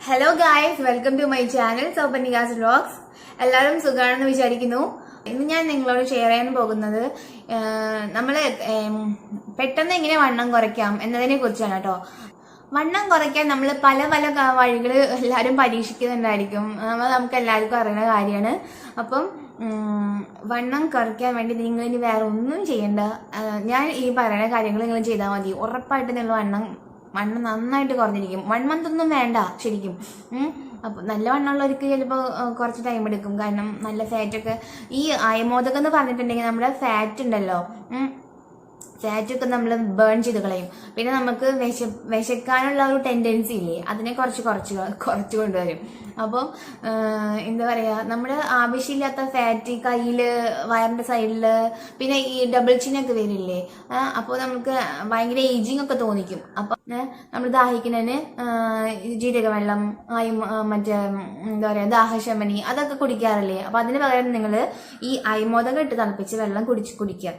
Hello guys, welcome to my channel Souparnika's vlogs. എല്ലാവരും സുഖമാണെന്ന് വിചാരിക്കുന്നു. ഇന്ന് ഞാൻ നിങ്ങളോട് ഷെയർ ചെയ്യാൻ പോകുന്നത് നമ്മൾ പെട്ടെന്ന് എങ്ങനെ വണ്ണം കുറയ്ക്കാം എന്നതിനെ കുറിച്ചാണ് കേട്ടോ. വണ്ണം കുറയ്ക്കാൻ നമ്മൾ പല പല വഴികൾ എല്ലാവരും പരീക്ഷിക്കുന്നുണ്ടായിരിക്കും. നമുക്ക് എല്ലാവർക്കും അറിയുന്ന കാര്യമാണ്. അപ്പം വണ്ണം കുറയ്ക്കാൻ വേണ്ടി നിങ്ങൾ ഇനി വേറെ ഒന്നും ചെയ്യണ്ട. ഞാൻ ഈ പറയുന്ന കാര്യങ്ങൾ നിങ്ങൾ ചെയ്താൽ മതി. ഉറപ്പായിട്ട് നിങ്ങൾ വണ്ണം നന്നായിട്ട് കുറഞ്ഞിരിക്കും. 1 month ഒന്നും വേണ്ട ശരിക്കും. അപ്പോൾ നല്ല വണ്ണമുള്ളവർക്ക് ചിലപ്പോൾ കുറച്ച് ടൈം എടുക്കും. കാരണം നല്ല ഫാറ്റൊക്കെ ഈ അയമോദകം എന്ന് പറഞ്ഞിട്ടുണ്ടെങ്കിൽ നമ്മുടെ ഫാറ്റ് ഉണ്ടല്ലോ, ഫാറ്റൊക്കെ നമ്മൾ ബേൺ ചെയ്ത് കളയും. പിന്നെ നമുക്ക് വിശക്കാനുള്ള ഒരു ടെൻഡൻസി ഇല്ലേ, അതിനെ കുറച്ച് കൊണ്ടുവരും. അപ്പോൾ എന്താ പറയുക, നമ്മുടെ ആവശ്യമില്ലാത്ത ഫാറ്റ് കയ്യിൽ, വയറിൻ്റെ സൈഡിൽ, പിന്നെ ഈ ഡബിൾ ചിന്നൊക്കെ വരില്ലേ, അപ്പോൾ നമുക്ക് ഭയങ്കര ഏജിങ് ഒക്കെ തോന്നിക്കും. അപ്പം നമ്മൾ ദാഹിക്കുന്നതിന് ജീരകവെള്ളം, മറ്റേ എന്താ പറയുക ദാഹശമനി അതൊക്കെ കുടിക്കാറില്ലേ. അപ്പം അതിന് പകരം നിങ്ങൾ ഈ അയമോദകം ഇട്ട് തിളപ്പിച്ച് വെള്ളം കുടിക്കുക.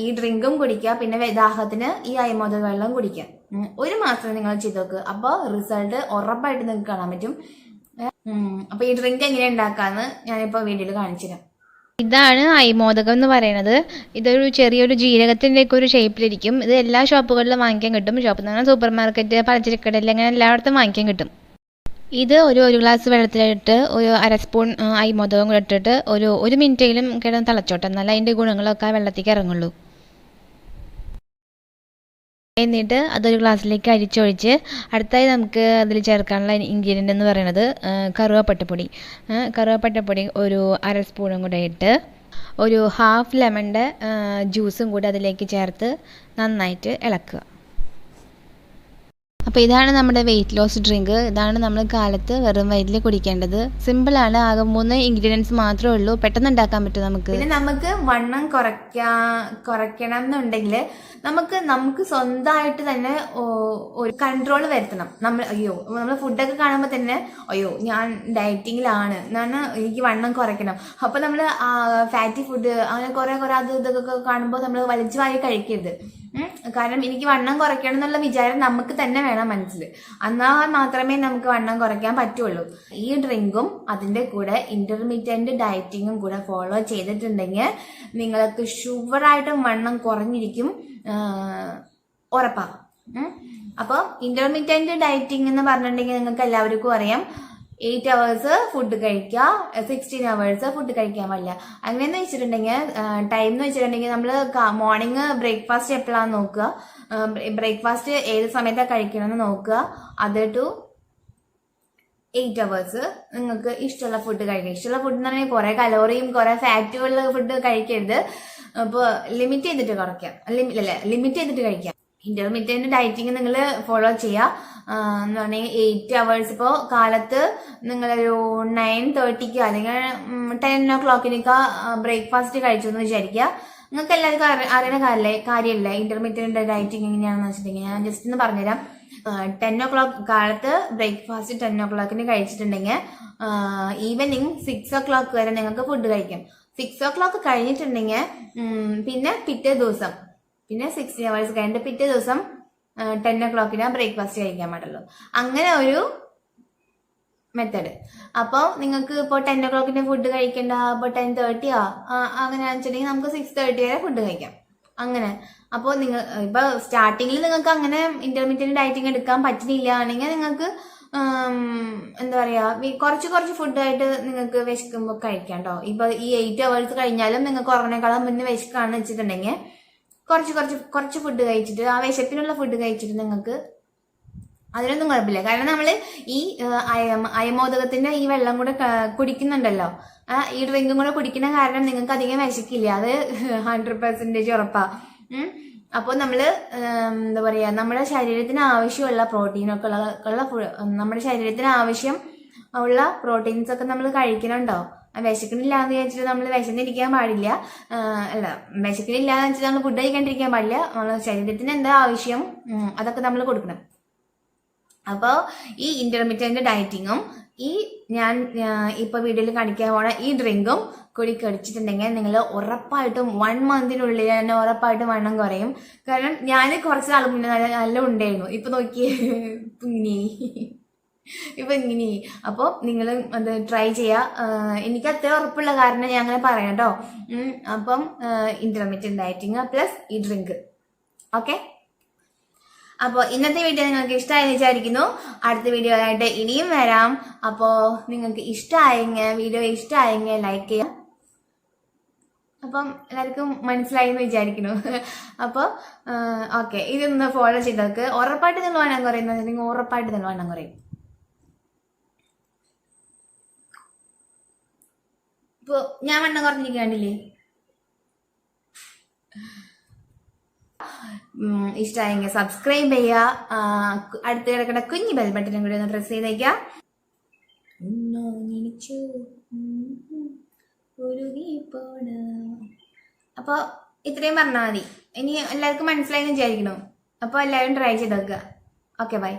ഈ ഡ്രിങ്കും കുടിക്കുക, പിന്നെ ദാഹത്തിന് ഈ അയമോദക വെള്ളം കുടിക്കുക. 1 മാസം നിങ്ങൾ ചെയ്ത് നോക്കുക. അപ്പോൾ റിസൾട്ട് ഉറപ്പായിട്ട് നിങ്ങൾക്ക് കാണാൻ പറ്റും. അപ്പൊ ഈ ഡ്രിങ്ക് എങ്ങനെ ഉണ്ടാക്കാന്ന് ഞാനിപ്പോ വീഡിയോയിൽ കാണിച്ചുതരാം. ഇതാണ് അയമോദകം എന്ന് പറയുന്നത്. ഇതൊരു ചെറിയൊരു ജീരകത്തിൻ്റെ ഒക്കെ ഒരു ഷേപ്പിലിരിക്കും. ഇത് എല്ലാ ഷോപ്പുകളിലും വാങ്ങിക്കാൻ കിട്ടും. ഷോപ്പിൽ നിന്ന് സൂപ്പർ മാർക്കറ്റ്, പലചരക്കടയിൽ, അങ്ങനെ എല്ലായിടത്തും വാങ്ങിക്കാൻ കിട്ടും. ഇത് ഒരു ഗ്ലാസ് വെള്ളത്തിലിട്ട് ഒരു 1/2 സ്പൂൺ അയമോദകം കൂടെ ഇട്ടിട്ട് ഒരു മിനിറ്റെങ്കിലും കിടന്ന് തിളച്ചോട്ടെ, എന്നാലും അതിൻ്റെ ഗുണങ്ങളൊക്കെ ആ വെള്ളത്തേക്ക് ഇറങ്ങുള്ളൂ. എന്നിട്ട് അതൊരു ഗ്ലാസ്സിലേക്ക് അരിച്ചൊഴിച്ച് അടുത്തായി നമുക്ക് അതിൽ ചേർക്കാനുള്ള ഇൻഗ്രീഡിയൻ്റ് എന്ന് പറയുന്നത് കറുവപ്പട്ടപ്പൊടി ഒരു 1/2 സ്പൂണും കൂടെ ഇട്ട് ഒരു 1/2 ലെമണിൻ്റെ ജ്യൂസും കൂടി അതിലേക്ക് ചേർത്ത് നന്നായിട്ട് ഇളക്കുക. അപ്പോൾ ഇതാണ് നമ്മുടെ വെയിറ്റ് ലോസ് ഡ്രിങ്ക്. ഇതാണ് നമ്മൾ കാലത്ത് വെറും വയറ്റിൽ കുടിക്കേണ്ടത്. സിമ്പിളാണ്. ആകെ 3 ഇൻഗ്രീഡിയൻസ് മാത്രമേ ഉള്ളൂ. പെട്ടെന്ന് ഉണ്ടാക്കാൻ പറ്റും നമുക്ക്. പിന്നെ നമുക്ക് വണ്ണം കുറയ്ക്കണം എന്നുണ്ടെങ്കിൽ നമുക്ക് സ്വന്തമായിട്ട് തന്നെ ഒരു കൺട്രോൾ വരുത്തണം. നമ്മൾ ഫുഡൊക്കെ കാണുമ്പോൾ തന്നെ ഞാൻ ഡയറ്റിങ്ങിലാണ്, എനിക്ക് വണ്ണം കുറയ്ക്കണം. അപ്പൊ നമ്മൾ ഫാറ്റി ഫുഡ് അങ്ങനെ കുറെ അത് ഇതൊക്കെ കാണുമ്പോൾ നമ്മൾ വലിച്ചു വാരി കഴിക്കരുത്. കാരണം എനിക്ക് വണ്ണം കുറയ്ക്കണം എന്നുള്ള വിചാരം നമുക്ക് തന്നെ വേണം മനസ്സിൽ. എന്നാൽ മാത്രമേ നമുക്ക് വണ്ണം കുറയ്ക്കാൻ പറ്റുള്ളൂ. ഈ ഡ്രിങ്കും അതിൻ്റെ കൂടെ ഇന്റർമീഡിയന്റ് ഡയറ്റിങ്ങും കൂടെ ഫോളോ ചെയ്തിട്ടുണ്ടെങ്കിൽ നിങ്ങൾക്ക് ഷുവറായിട്ടും വണ്ണം കുറഞ്ഞിരിക്കും, ഉറപ്പാകും. അപ്പോൾ ഇന്റർമീഡിയന്റ് ഡയറ്റിംഗ് എന്ന് പറഞ്ഞിട്ടുണ്ടെങ്കിൽ നിങ്ങൾക്ക് എല്ലാവർക്കും അറിയാം, 8 hours ഫുഡ് കഴിക്കുക, 16 hours ഫുഡ് കഴിക്കാൻ പാടില്ല. അങ്ങനെയെന്ന് വെച്ചിട്ടുണ്ടെങ്കിൽ ടൈം എന്ന് വെച്ചിട്ടുണ്ടെങ്കിൽ നമ്മൾ മോർണിംഗ് ബ്രേക്ക്ഫാസ്റ്റ് എപ്പോഴാണ് നോക്കുക, ബ്രേക്ക്ഫാസ്റ്റ് ഏത് സമയത്താണ് കഴിക്കണമെന്ന് നോക്കുക. അത് ടു 8 hours നിങ്ങൾക്ക് ഇഷ്ടമുള്ള ഫുഡ് കഴിക്കുക. ഇഷ്ടമുള്ള ഫുഡ് എന്ന് പറഞ്ഞാൽ കുറെ കലോറിയും കുറെ ഫാറ്റുള്ള ഫുഡ് കഴിക്കരുത്. അപ്പോൾ ലിമിറ്റ് ചെയ്തിട്ട് കുറയ്ക്കാം, ലിമിറ്റ് ചെയ്തിട്ട് കഴിക്കാം. ഇന്റർമീഡിയന്റ് ഡയറ്റിങ് നിങ്ങൾ ഫോളോ ചെയ്യുക. എന്ന് പറഞ്ഞാൽ 8 hours ഇപ്പോൾ കാലത്ത് നിങ്ങളൊരു 9:30 അല്ലെങ്കിൽ 10 o'clock ബ്രേക്ക്ഫാസ്റ്റ് കഴിച്ചു എന്ന് വിചാരിക്കുക. നിങ്ങൾക്ക് എല്ലാവർക്കും അറിയുന്ന കാര്യമല്ലേ ഇന്റർമീഡിയന്റ് ഡയറ്റിങ് എങ്ങനെയാണെന്ന് വെച്ചിട്ടുണ്ടെങ്കിൽ ഞാൻ ജസ്റ്റ് ഒന്ന് പറഞ്ഞുതരാം. 10 o'clock കാലത്ത് ബ്രേക്ക്ഫാസ്റ്റ് 10 o'clock കഴിച്ചിട്ടുണ്ടെങ്കിൽ ഈവനിങ് 6 o'clock വരെ നിങ്ങൾക്ക് ഫുഡ് കഴിക്കാം. 6 o'clock കഴിഞ്ഞിട്ടുണ്ടെങ്കിൽ പിന്നെ പിറ്റേ ദിവസം 16 hours കഴിഞ്ഞിട്ട് പിറ്റേ ദിവസം 10 o'clock ബ്രേക്ക്ഫാസ്റ്റ് കഴിക്കാൻ പാടുള്ളൂ. അങ്ങനെ ഒരു മെത്തേഡ്. അപ്പോൾ നിങ്ങൾക്ക് ഇപ്പോൾ 10 o'clock ഫുഡ് കഴിക്കേണ്ട, അപ്പോൾ 10:30 അങ്ങനെ വെച്ചിട്ടുണ്ടെങ്കിൽ നമുക്ക് 6:30 വരെ ഫുഡ് കഴിക്കാം. അങ്ങനെ അപ്പോൾ നിങ്ങൾ ഇപ്പോൾ സ്റ്റാർട്ടിങ്ങിൽ നിങ്ങൾക്ക് അങ്ങനെ ഇന്റർമീഡിയറ്റ് ഡയറ്റിംഗ് എടുക്കാൻ പറ്റുന്നില്ല ആണെങ്കിൽ നിങ്ങൾക്ക് എന്താ പറയുക കുറച്ച് ഫുഡായിട്ട് നിങ്ങൾക്ക് വിശക്കുമ്പോൾ കഴിക്കാം കേട്ടോ. ഇപ്പോൾ ഈ 8 hours കഴിഞ്ഞാലും നിങ്ങൾക്ക് ഉറങ്ങണേക്കാളും മുന്നേ വിശക്കാണെന്ന് വെച്ചിട്ടുണ്ടെങ്കിൽ കുറച്ച് ഫുഡ് കഴിച്ചിട്ട് ആ വിശപ്പിനുള്ള ഫുഡ് കഴിച്ചിട്ട് നിങ്ങൾക്ക് അതിനൊന്നും കുഴപ്പമില്ല. കാരണം നമ്മൾ ഈ അയമോദകത്തിന്റെ ഈ വെള്ളം കൂടെ കുടിക്കുന്നുണ്ടല്ലോ, ഈ ഡ്രിങ്കും കൂടെ കുടിക്കുന്ന കാരണം നിങ്ങൾക്ക് അധികം വിശക്കില്ല. അത് 100% ഉറപ്പാ. അപ്പോൾ നമ്മള് എന്താ പറയാ, നമ്മുടെ ശരീരത്തിന് ആവശ്യമുള്ള പ്രോട്ടീനൊക്കെ നമ്മുടെ ശരീരത്തിന് ആവശ്യം ഉള്ള പ്രോട്ടീൻസ് ഒക്കെ നമ്മൾ കഴിക്കണുണ്ടോ. വിശക്കണില്ല എന്ന് വിചാരിച്ചിട്ട് നമ്മൾ വിശന്നിരിക്കാൻ പാടില്ല. വിശക്കണില്ല എന്ന് വെച്ചിട്ട് നമ്മൾ ഫുഡ് കഴിക്കാണ്ടിരിക്കാൻ പാടില്ല. നമ്മളെ ശരീരത്തിന് എന്താ ആവശ്യം അതൊക്കെ നമ്മൾ കൊടുക്കണം. അപ്പോൾ ഈ ഇന്റർമീഡിയന്റ് ഡയറ്റിങ്ങും ഈ ഞാൻ ഇപ്പൊ വീഡിയോയിൽ കാണിക്കാൻ പോണ ഈ ഡ്രിങ്കും കൂടി കഴിച്ചിട്ടുണ്ടെങ്കിൽ നിങ്ങൾ ഉറപ്പായിട്ടും 1 monthനുള്ളിൽ തന്നെ ഉറപ്പായിട്ടും വണ്ണം കുറയും. കാരണം ഞാൻ കുറച്ച് നാൾ മുന്നേ നല്ല ഉണ്ടായിരുന്നു. ഇപ്പൊ നോക്കിയേ ഇപ്പൊ ഇങ്ങനെ. അപ്പോൾ നിങ്ങൾ അത് ട്രൈ ചെയ്യുക. എനിക്ക് അത്ര ഉറപ്പുള്ള കാരണം ഞാൻ അങ്ങനെ പറയാം കേട്ടോ. അപ്പം ഇന്റർമീഡിയറ്റ് ഡയറ്റിങ് പ്ലസ് ഈ ഡ്രിങ്ക്. ഓക്കെ, അപ്പോൾ ഇന്നത്തെ വീഡിയോ നിങ്ങൾക്ക് ഇഷ്ടമായെന്ന് വിചാരിക്കുന്നു. അടുത്ത വീഡിയോ ആയിട്ട് ഇനിയും വരാം. അപ്പോൾ നിങ്ങൾക്ക് വീഡിയോ ഇഷ്ടമായെങ്കിൽ ലൈക്ക് ചെയ്യാം. അപ്പം എല്ലാവർക്കും മനസ്സിലായി എന്ന് വിചാരിക്കുന്നു. അപ്പോൾ ഓക്കെ, ഇതൊന്ന് ഫോളോ ചെയ്തവർക്ക് ഉറപ്പായിട്ട് നിങ്ങൾ വണ്ണം കുറയുന്നുണ്ടെങ്കിൽ ഉറപ്പായിട്ട് നിങ്ങൾ വണ്ണം കുറയും. ഇപ്പോൾ ഞാൻ വണ്ണം കുറഞ്ഞിരിക്കാണ്ടില്ലേ? ഇഷ്ടമായെങ്കിൽ സബ്സ്ക്രൈബ് ചെയ്യുക. അടുത്ത് കിടക്കുന്ന കുഞ്ഞു ബെൽ ബട്ടനും കൂടി ഒന്ന് പ്രസ് ചെയ്തേക്കാം. അപ്പോൾ ഇത്രയും പറഞ്ഞാൽ മതി. ഇനി എല്ലാവർക്കും മനസ്സിലായെന്ന് വിചാരിക്കണോ? അപ്പോൾ എല്ലാവരും ട്രൈ ചെയ്ത് നോക്കുക. Okay, by.